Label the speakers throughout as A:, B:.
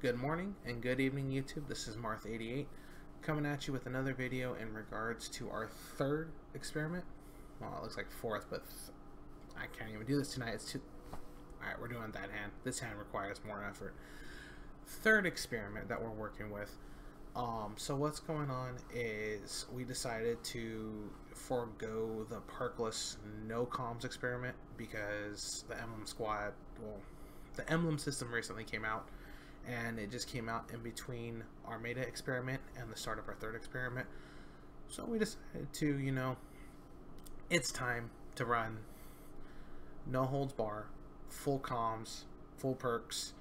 A: Good morning and good evening, YouTube. This is Marth88 coming at you with another video in regards to our third experiment. Well, it looks like fourth, but I can't even do this tonight. It's too... Alright, we're doing that hand. This hand requires more effort. Third experiment that we're working with. So what's going on is we decided to forego the perkless no comms experiment because the Emblem Squad, well, the Emblem system recently came out, and it just came out in between our Meta experiment and the start of our third experiment. So we decided to, you know, it's time to run no holds bar, full comms, full perks,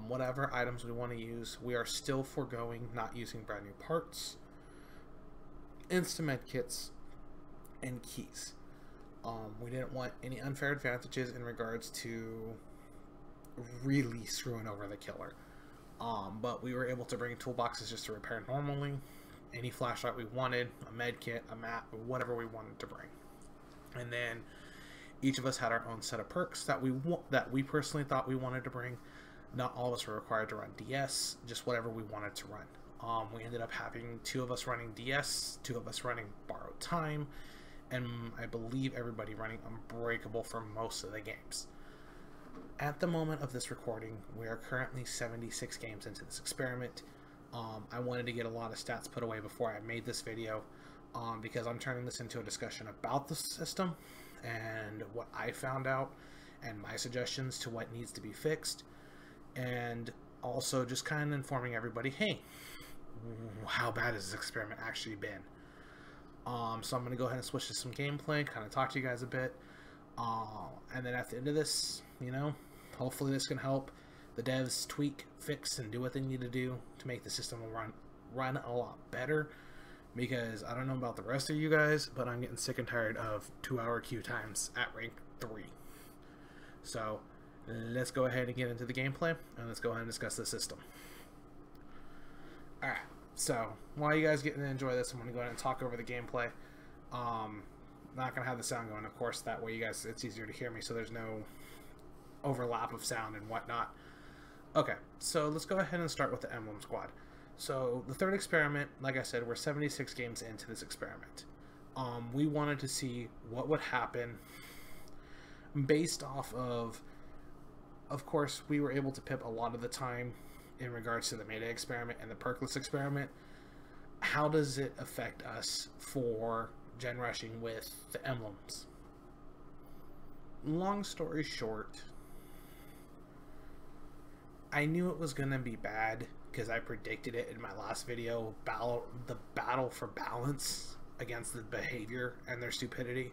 A: whatever items we want to use. We are still foregoing not using brand new parts, insta-med kits, and keys. We didn't want any unfair advantages in regards to really screwing over the killer. But we were able to bring toolboxes just to repair normally, any flashlight we wanted, a med kit, a map, whatever we wanted to bring. And then each of us had our own set of perks that we personally thought we wanted to bring. Not all of us were required to run DS, just whatever we wanted to run. We ended up having 2 of us running DS, 2 of us running Borrowed Time, and I believe everybody running Unbreakable for most of the games. At the moment of this recording, we are currently 76 games into this experiment. I wanted to get a lot of stats put away before I made this video, because I'm turning this into a discussion about the system and what I found out and my suggestions to what needs to be fixed, and also just kind of informing everybody, hey, how bad has this experiment actually been? So I'm going to go ahead and switch to some gameplay, kind of talk to you guys a bit. And then at the end of this, you know, hopefully this can help the devs tweak, fix, and do what they need to do to make the system run a lot better. Because I don't know about the rest of you guys, but I'm getting sick and tired of 2-hour queue times at rank 3. So let's go ahead and get into the gameplay, and let's go ahead and discuss the system. Alright, so while you guys get to enjoy this, I'm going to go ahead and talk over the gameplay. Not going to have the sound going, of course, that way you guys, it's easier to hear me, so there's no overlap of sound and whatnot. Okay, so let's go ahead and start with the Emblem Squad. So the third experiment, like I said, we're 76 games into this experiment. We wanted to see what would happen based off of course, we were able to pip a lot of the time in regards to the Meta experiment and the perkless experiment. How does it affect us for gen rushing with the emblems? Long story short, I knew it was gonna be bad because I predicted it in my last video, the battle for balance against the behavior and their stupidity.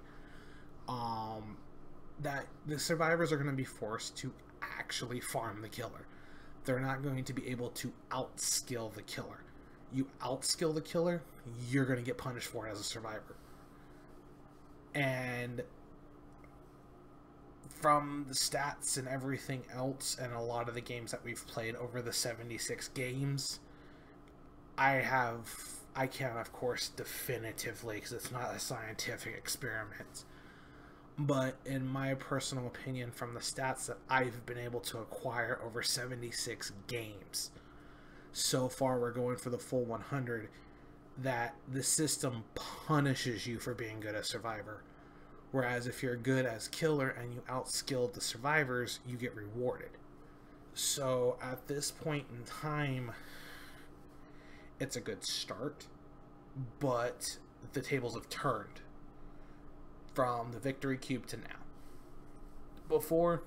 A: That the survivors are going to be forced to actually farm the killer. They're not going to be able to outskill the killer. You outskill the killer, you're going to get punished for it as a survivor. And from the stats and everything else, and a lot of the games that we've played over the 76 games, I can't, of course, definitively, because it's not a scientific experiment, but in my personal opinion, from the stats that I've been able to acquire over 76 games, so far we're going for the full 100, that the system punishes you for being good as survivor. Whereas if you're good as killer and you outskilled the survivors, you get rewarded. So at this point in time, it's a good start, but the tables have turned from the victory cube to now. Before,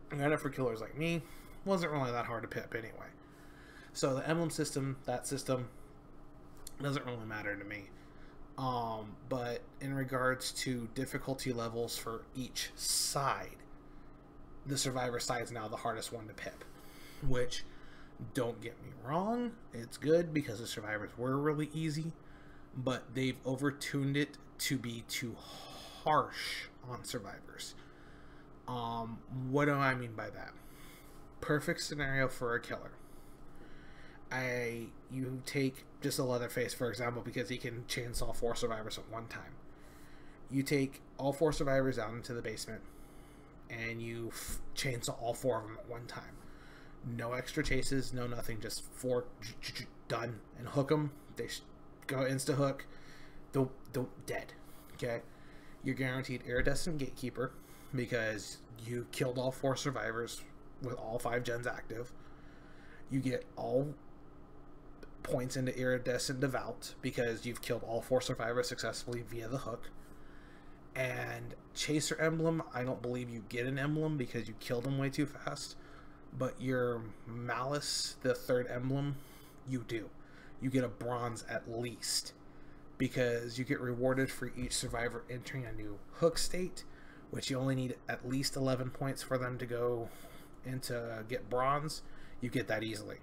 A: got it for killers like me, wasn't really that hard to pip anyway. So the emblem system, that system, doesn't really matter to me. But in regards to difficulty levels for each side, the survivor side is now the hardest one to pip. Which, don't get me wrong, it's good because the survivors were really easy, but they've overtuned it to be too harsh on survivors. What do I mean by that? Perfect scenario for a killer. You take just a Leatherface, for example, because he can chainsaw 4 survivors at one time. You take all 4 survivors out into the basement, and you chainsaw all 4 of them at one time. No extra chases, no nothing, just 4 done, and hook them. They go insta hook. They'll dead. Okay, you're guaranteed Iridescent Gatekeeper because you killed all 4 survivors with all 5 gens active. You get all points into Iridescent Devout because you've killed all 4 survivors successfully via the hook. And Chaser Emblem, I don't believe you get an emblem because you killed them way too fast. But your Malice, the 3rd emblem, you do. You get a bronze at least because you get rewarded for each survivor entering a new hook state, which you only need at least 11 points for them to go into get bronze. You get that easily.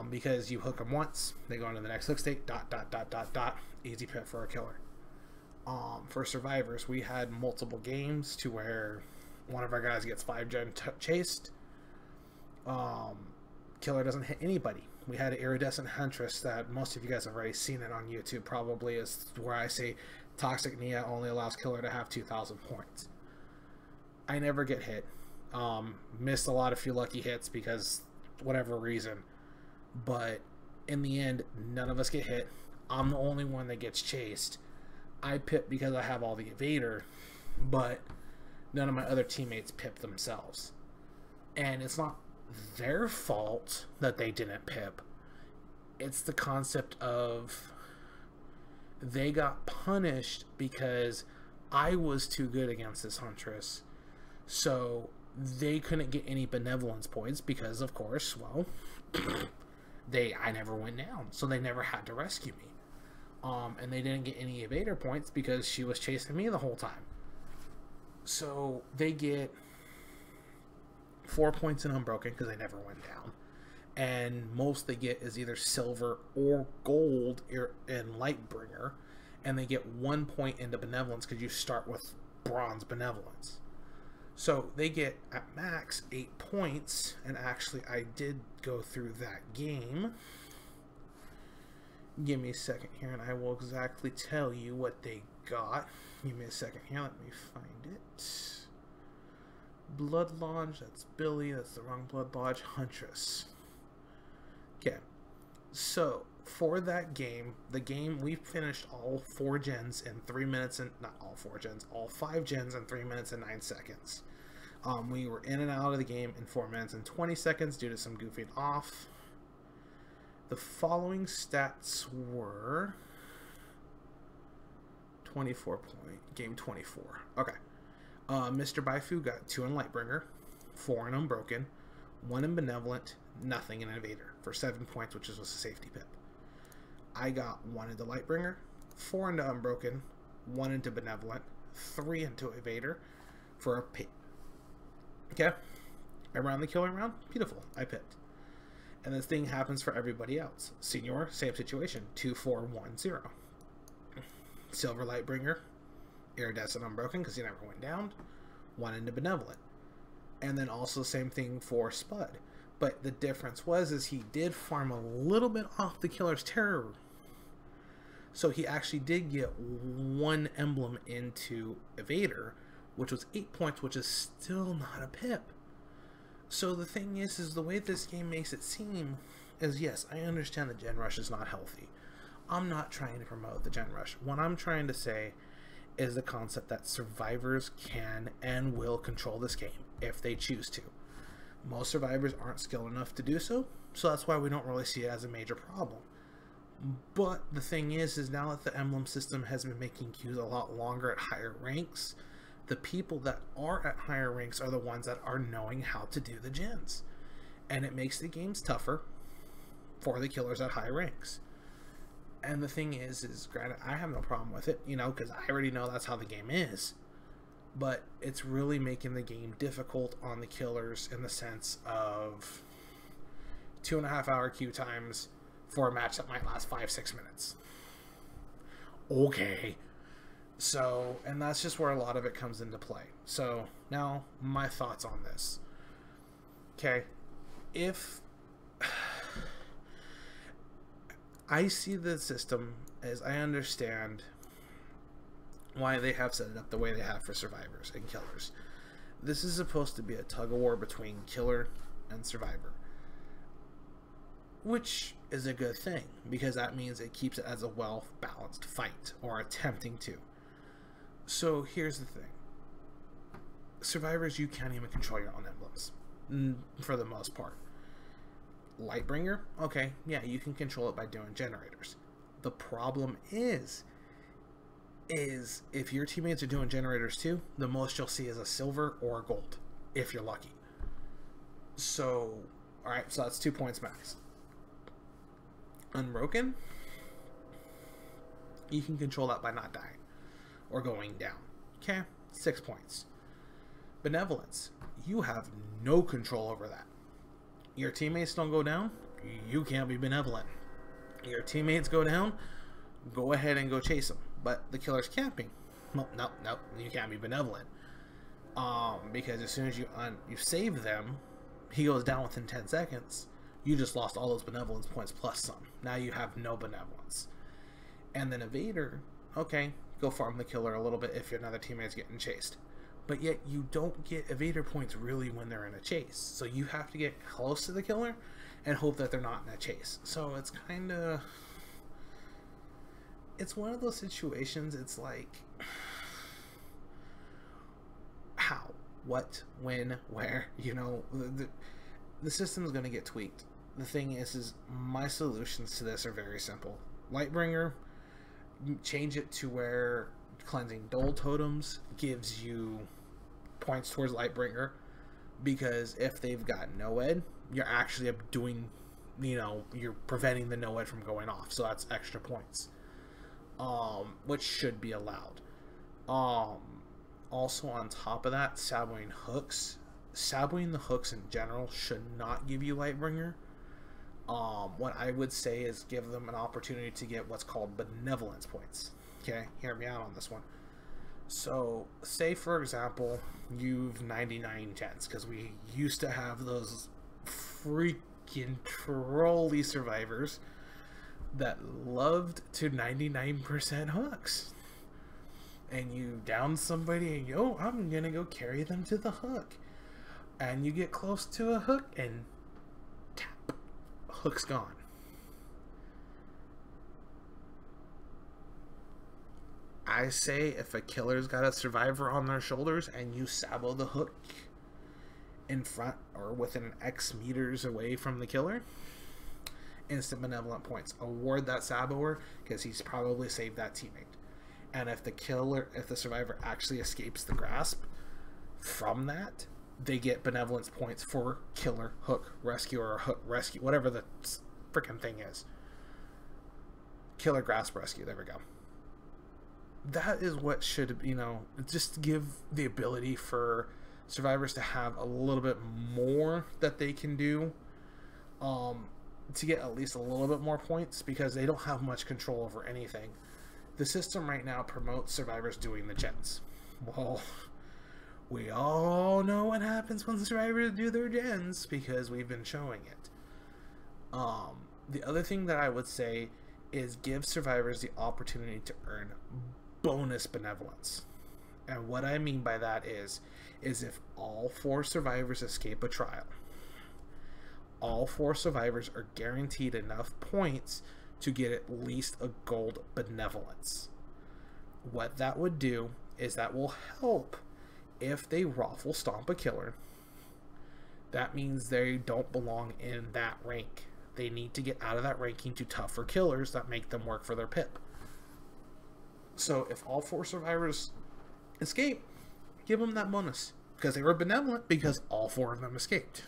A: Because you hook them once, they go into the next hook state, ... Easy pip for a killer. For survivors, we had multiple games to where one of our guys gets 5 gen chased. Killer doesn't hit anybody. We had an Iridescent Huntress that most of you guys have already seen it on YouTube, probably, is where I say Toxic Nia only allows Killer to have 2,000 points. I never get hit. Missed a lot of few lucky hits because whatever reason. But in the end, none of us get hit. I'm the only one that gets chased. I pip because I have all the evader, but none of my other teammates pip themselves. And it's not their fault that they didn't pip. It's the concept of they got punished because I was too good against this Huntress. So they couldn't get any benevolence points because, of course, well, I never went down, so they never had to rescue me. And they didn't get any evader points because she was chasing me the whole time. So they get 4 points in Unbroken because they never went down. And most they get is either silver or gold in Lightbringer. And they get 1 point into Benevolence because you start with bronze Benevolence. So they get at max 8 points. And actually I did go through that game. Give me a second here and I will exactly tell you what they got. Give me a second here, let me find it. Blood Lodge, that's Billy, that's the wrong Blood Lodge. Huntress. Okay, so for that game, we finished all 4 gens in 3 minutes and, not all 4 gens, all 5 gens in 3 minutes and 9 seconds. We were in and out of the game in 4 minutes and 20 seconds due to some goofing off. The following stats were 24 point, game 24. Okay. Mr. Baifu got 2 in Lightbringer, 4 in Unbroken, 1 in Benevolent, nothing in Evader for 7 points, which was a safety pip. I got 1 into Lightbringer, 4 into Unbroken, 1 into Benevolent, 3 into Evader for a pip. Okay. Around the killer round, beautiful. I pipped. And this thing happens for everybody else. Senior, same situation. 2, 4, 1, 0. Silver Lightbringer, Iridescent Unbroken because he never went down. 1 into Benevolent. And then also same thing for Spud. But the difference is he did farm a little bit off the killer's terror. So he actually did get 1 emblem into Evader, which was 8 points, which is still not a pip. So the thing is the way this game makes it seem is, yes, I understand the Gen Rush is not healthy. I'm not trying to promote the Gen Rush. What I'm trying to say is the concept that survivors can and will control this game if they choose to. Most survivors aren't skilled enough to do so, so that's why we don't really see it as a major problem. But the thing is now that the emblem system has been making queues a lot longer at higher ranks, the people that are at higher ranks are the ones that are knowing how to do the gens. And it makes the games tougher for the killers at high ranks. And the thing is granted, I have no problem with it, you know, because I already know that's how the game is. But it's really making the game difficult on the killers in the sense of 2.5 hour queue times for a match that might last 5-6 minutes. Okay. So, and that's just where a lot of it comes into play. So, now, my thoughts on this. Okay, if I see the system as I understand why they have set it up the way they have for survivors and killers. This is supposed to be a tug-of-war between killer and Survivor, which is a good thing because that means it keeps it as a well-balanced fight, or attempting to. So here's the thing. Survivors, you can't even control your own emblems, for the most part. Lightbringer, okay, yeah, you can control it by doing generators. The problem is if your teammates are doing generators too, the most you'll see is a silver or a gold, if you're lucky. So, alright, so that's 2 points max. Unbroken, you can control that by not dying or going down. Okay, 6 points. Benevolence, you have no control over that. Your teammates don't go down, you can't be benevolent. Your teammates go down, go ahead and go chase them. But the killer's camping. No, you can't be benevolent. Because as soon as you save them, he goes down within 10 seconds. You just lost all those benevolence points plus some. Now you have no benevolence. And then evader, okay, go farm the killer a little bit if another teammate's getting chased. But yet you don't get evader points really when they're in a chase. So you have to get close to the killer and hope that they're not in a chase. So it's kind of... it's one of those situations, it's like... how? What? When? Where? You know, the system is going to get tweaked. The thing is my solutions to this are very simple. Lightbringer, change it to where cleansing Dole totems gives you points towards Lightbringer, because if they've got no-ed, you're actually doing, you know, you're preventing the no-ed from going off, so that's extra points, which should be allowed. Also on top of that, saboing hooks. Saboing the hooks in general should not give you Lightbringer. What I would say is give them an opportunity to get what's called benevolence points. Okay, hear me out on this one. So, say for example, you've 99 gens, because we used to have those freaking trolly survivors that loved to 99% hooks. And you down somebody and yo, I'm gonna go carry them to the hook. And you get close to a hook and tap, hook's gone. I say if a killer's got a survivor on their shoulders and you sabo the hook in front or within an X meters away from the killer, instant benevolent points. Award that saboer because he's probably saved that teammate. And if the survivor actually escapes the grasp from that, they get benevolence points for killer, hook, rescue, or hook, rescue, whatever the frickin' thing is. Killer, grasp, rescue, there we go. That is what should, you know, just give the ability for survivors to have a little bit more that they can do to get at least a little bit more points, because they don't have much control over anything. The system right now promotes survivors doing the gens. Well, we all know what happens when the survivors do their gens because we've been showing it. The other thing that I would say is give survivors the opportunity to earn bonus benevolence. And what I mean by that is if all 4 survivors escape a trial, all 4 survivors are guaranteed enough points to get at least a gold benevolence. What that would do is that will help if they raffle stomp a killer. That means they don't belong in that rank. They need to get out of that ranking to tougher killers that make them work for their pip. So if all 4 survivors escape, give them that bonus, because they were benevolent because all 4 of them escaped.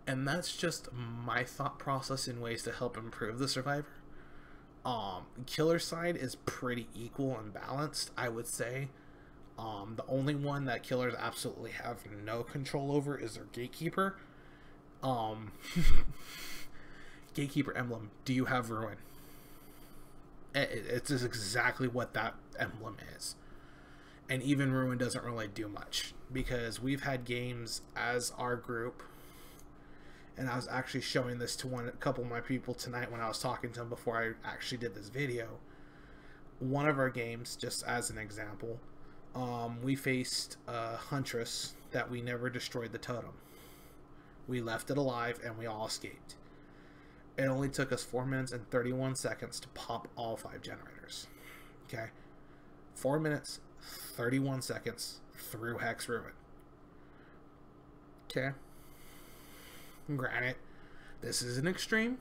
A: And that's just my thought process in ways to help improve the survivor. Killer side is pretty equal and balanced, I would say. The only one that killers absolutely have no control over is their gatekeeper. Gatekeeper emblem, do you have ruin? It's just exactly what that emblem is. And even ruin doesn't really do much, because we've had games as our group, and I was actually showing this to a couple of my people tonight when I was talking to them before I actually did this video. One of our games, just as an example, we faced a huntress that we never destroyed the totem. We left it alive, and we all escaped. It only took us 4 minutes and 31 seconds to pop all 5 generators. Okay? 4 minutes, 31 seconds through Hex Ruin. Okay? Granted, this is an extreme.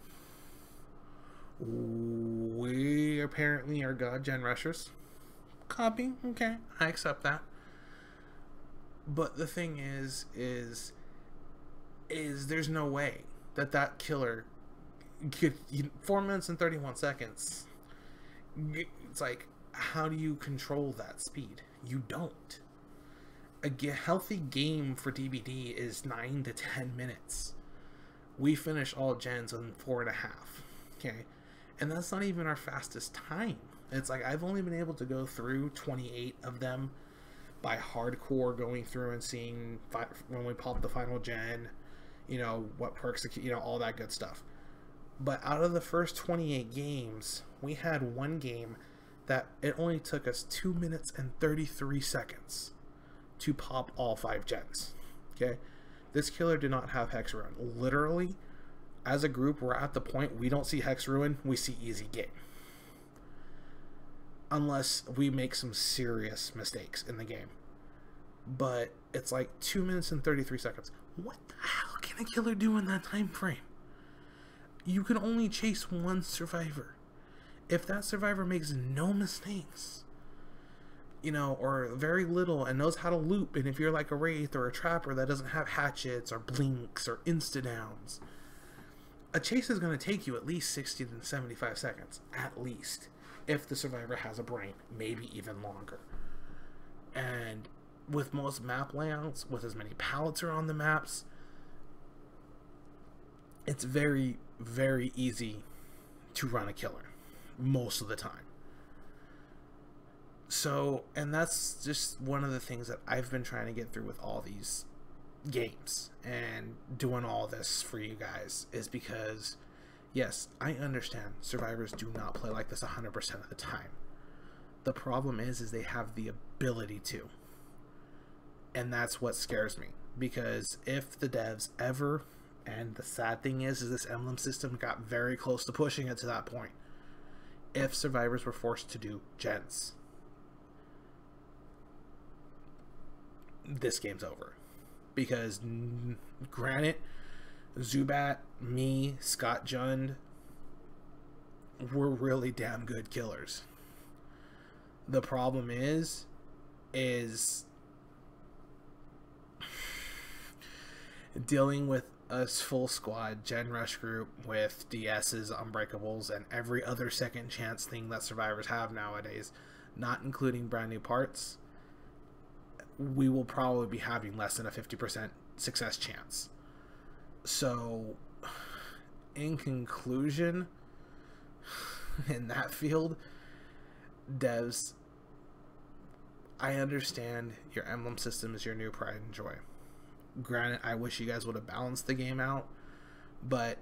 A: We apparently are god gen rushers. Copy. Okay, I accept that. But the thing is there's no way that killer could 4 minutes and 31 seconds. It's like, how do you control that speed? You don't. A healthy game for DBD is 9 to 10 minutes. We finish all gens in 4.5. Okay, and that's not even our fastest time. It's like, I've only been able to go through 28 of them by hardcore going through and seeing when we pop the final gen, you know, what perks, you know, all that good stuff. But out of the first 28 games, we had one game that it only took us 2 minutes and 33 seconds to pop all 5 gens. Okay, this killer did not have Hex Ruin. Literally, as a group, we're at the point we don't see Hex Ruin, we see easy game. Unless we make some serious mistakes in the game. But it's like 2 minutes and 33 seconds. What the hell can a killer do in that time frame? You can only chase one survivor. If that survivor makes no mistakes, you know, or very little, and knows how to loop, and if you're like a Wraith or a Trapper that doesn't have hatchets or blinks or insta-downs, a chase is going to take you at least 60 to 75 seconds, at least, if the survivor has a brain, maybe even longer. And with most map layouts, with as many pallets are on the maps, it's very, very easy to run a killer most of the time. So, and that's just one of the things that I've been trying to get through with all these games and doing all this for you guys, is because, yes, I understand survivors do not play like this 100% of the time. The problem is they have the ability to. And that's what scares me. Because if the devs ever, and the sad thing is this emblem system got very close to pushing it to that point. If survivors were forced to do gens, this game's over. Because, granted, Zubat, me, Scott Jund, we're really damn good killers. The problem is dealing with a full squad gen rush group with DSs, unbreakables, and every other second chance thing that survivors have nowadays, not including brand new parts. We will probably be having less than a 50% success chance. So, in conclusion, in that field, devs, I understand your emblem system is your new pride and joy. Granted, I wish you guys would have balanced the game out, but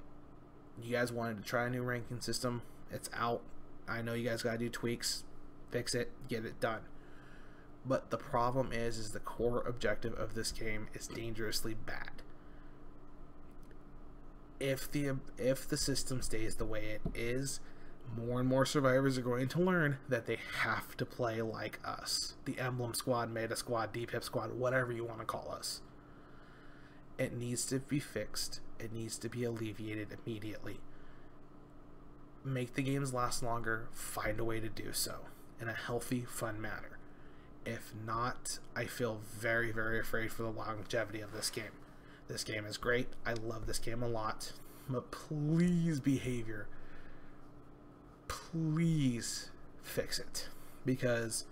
A: you guys wanted to try a new ranking system. It's out. I know you guys gotta do tweaks, fix it, get it done. But the problem is the core objective of this game is dangerously bad. If the system stays the way it is, more and more survivors are going to learn that they have to play like us. The Emblem Squad, Meta Squad, DPIP Squad, whatever you want to call us. It needs to be fixed. It needs to be alleviated immediately. Make the games last longer. Find a way to do so in a healthy, fun manner. If not, I feel very, very afraid for the longevity of this game. This game is great. I love this game a lot. But please, behavior, please fix it. Because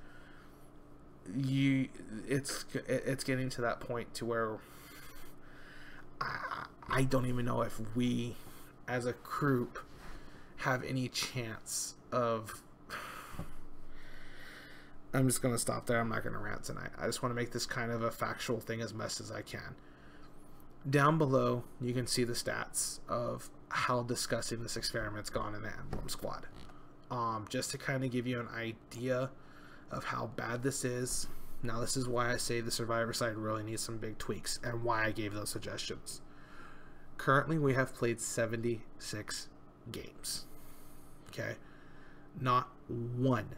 A: it's getting to that point to where I don't even know if we as a group have any chance of... I'm just going to stop there. I'm not going to rant tonight. I just want to make this kind of a factual thing as best as I can. Down below, you can see the stats of how disgusting this experiment's gone in the Emblem Squad. Just to kind of give you an idea of how bad this is. Now, this is why I say the survivor side really needs some big tweaks, and why I gave those suggestions. Currently, we have played 76 games. Okay? Not one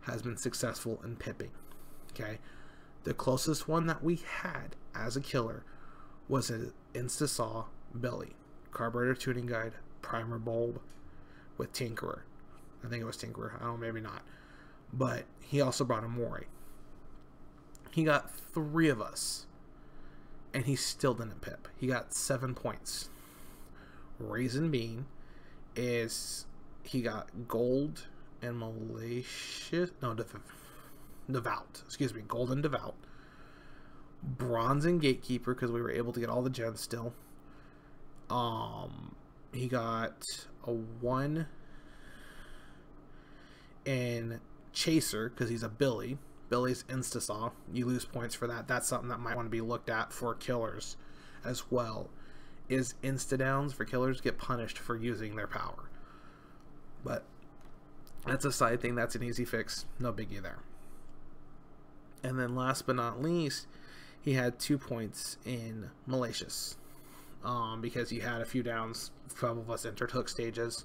A: has been successful in pipping. Okay? The closest one that we had as a killer was an Instasaw Billy. Carburetor tuning guide, primer bulb with Tinkerer. I think it was Tinkerer. I don't know, maybe not. But he also brought a Mori. He got 3 of us. And he still didn't pip. He got 7 points. Reason being is he got gold and malicious. No, devout. Excuse me, gold and devout. Bronze and gatekeeper because we were able to get all the gens still. He got a 1 in chaser because he's a Billy. Billy's Instasaw. You lose points for that. That's something that might want to be looked at for killers as well. Is insta-downs for killers get punished for using their power. But that's a side thing. That's an easy fix. No biggie there. And then last but not least, he had 2 points in malicious. Because he had a few downs. Some of us intertook stages.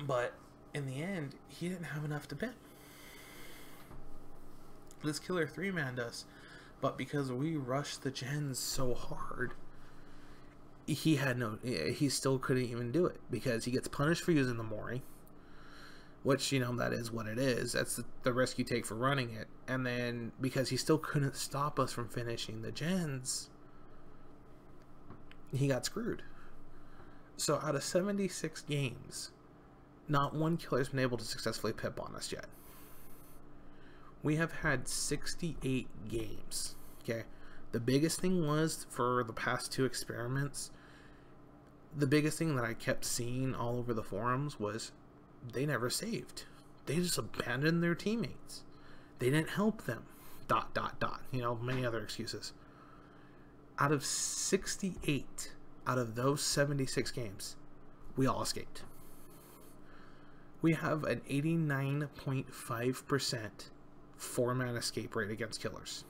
A: But in the end, he didn't have enough to pip. This killer 3-manned us, but because we rushed the gens so hard, he still couldn't even do it because he gets punished for using the Mori, which, you know, that is what it is. That's the risk you take for running it. And then because he still couldn't stop us from finishing the gens, he got screwed. So out of 76 games, not one killer's been able to successfully pip on us yet. We have had 68 games. Okay, the biggest thing was for the past 2 experiments. The biggest thing that I kept seeing all over the forums was they never saved. They just abandoned their teammates. They didn't help them. ... You know, many other excuses. Out of 68, out of those 76 games, we all escaped. We have an 89.5% 4-man escape rate against killers.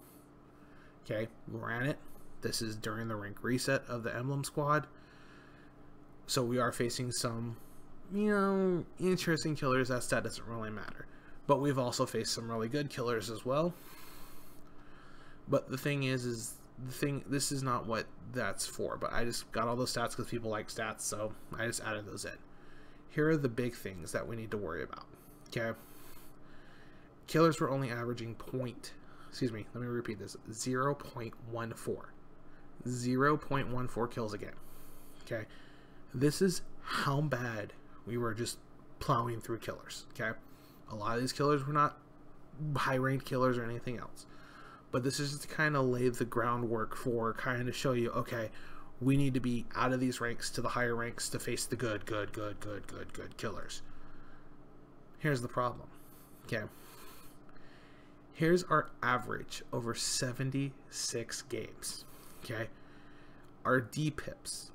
A: Okay, granted, this is during the rank reset of the Emblem Squad, so we are facing some, you know, interesting killers. That stat doesn't really matter, but we've also faced some really good killers as well. But the thing is this is not what that's for, but I just got all those stats because people like stats, so I just added those in. Here are the big things that we need to worry about. Okay, killers were only averaging 0.14. 0.14 kills a game. Okay, this is how bad we were just plowing through killers. Okay, a lot of these killers were not high-ranked killers or anything else, but this is just to kind of lay the groundwork for kind of show you, okay, we need to be out of these ranks to the higher ranks to face the good killers. Here's the problem. Okay, here's our average over 76 games. Okay, our D pips.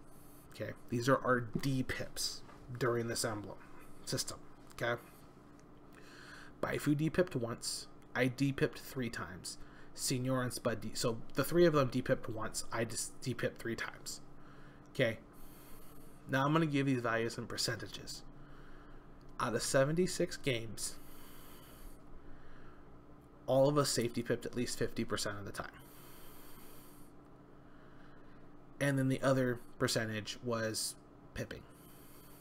A: Okay, these are our D pips during this emblem system. Okay, Baifu D pipped once. I D pipped 3 times. Senior and Spud D. So the 3 of them D pipped once. I just D pipped 3 times. Okay, now I'm going to give these values in percentages. Out of 76 games, all of us safety pipped at least 50% of the time. And then the other percentage was pipping.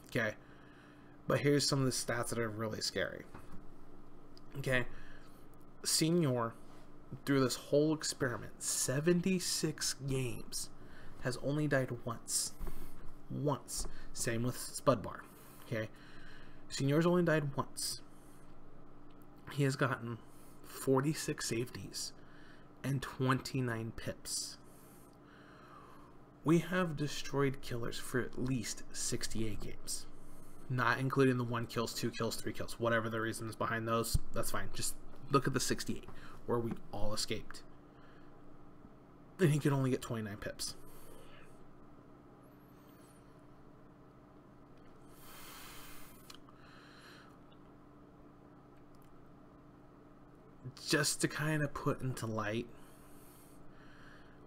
A: Okay, but here's some of the stats that are really scary. Okay, Senior, through this whole experiment, 76 games, has only died once. Same with Spudbar. Okay, Senior's only died once. He has gotten 46 safeties and 29 pips. We have destroyed killers for at least 68 games, not including the 1 kills, 2 kills, 3 kills, whatever the reasons behind those. That's fine. Just look at the 68 where we all escaped, and he could only get 29 pips. Just to kind of put into light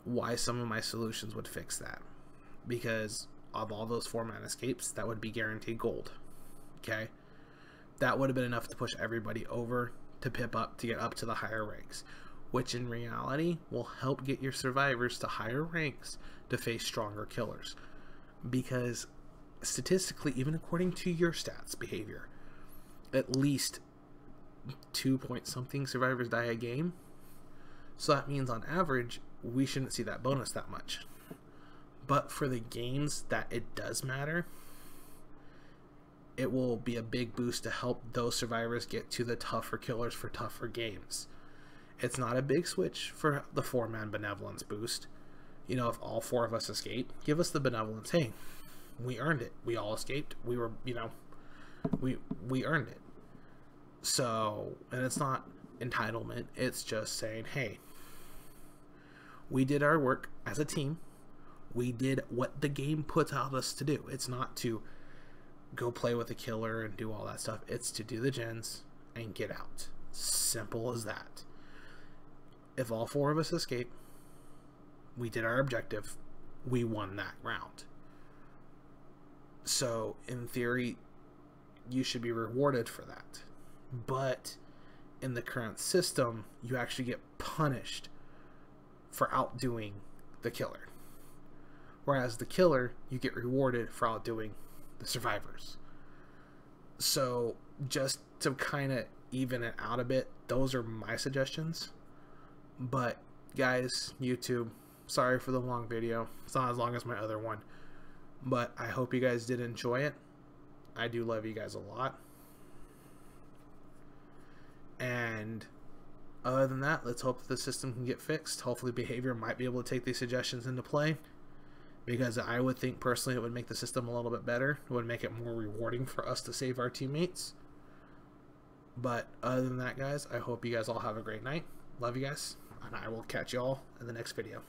A: why some of my solutions would fix that. Because of all those 4-man escapes, that would be guaranteed gold. Okay? That would have been enough to push everybody over to pip up to get up to the higher ranks, which in reality will help get your survivors to higher ranks to face stronger killers. Because statistically, even according to your stats behavior, at least 2-point-something survivors die a game. So that means on average, we shouldn't see that bonus that much. But for the games that it does matter, it will be a big boost to help those survivors get to the tougher killers for tougher games. It's not a big switch for the 4-man benevolence boost. You know, if all 4 of us escape, give us the benevolence. Hey, we earned it. We all escaped. We were, you know, we earned it. So, and it's not entitlement. It's just saying, hey, we did our work as a team. We did what the game puts out us to do. It's not to go play with a killer and do all that stuff. It's to do the gens and get out. Simple as that. If all 4 of us escape, we did our objective. We won that round. So, in theory, you should be rewarded for that. But in the current system, you actually get punished for outdoing the killer. Whereas the killer, you get rewarded for outdoing the survivors. So, just to kind of even it out a bit, those are my suggestions. But, guys, YouTube, sorry for the long video. It's not as long as my other one. But I hope you guys did enjoy it. I do love you guys a lot. And other than that, let's hope that the system can get fixed. Hopefully behavior might be able to take these suggestions into play. Because I would think personally it would make the system a little bit better. It would make it more rewarding for us to save our teammates. But other than that, guys, I hope you guys all have a great night. Love you guys. And I will catch you all in the next video.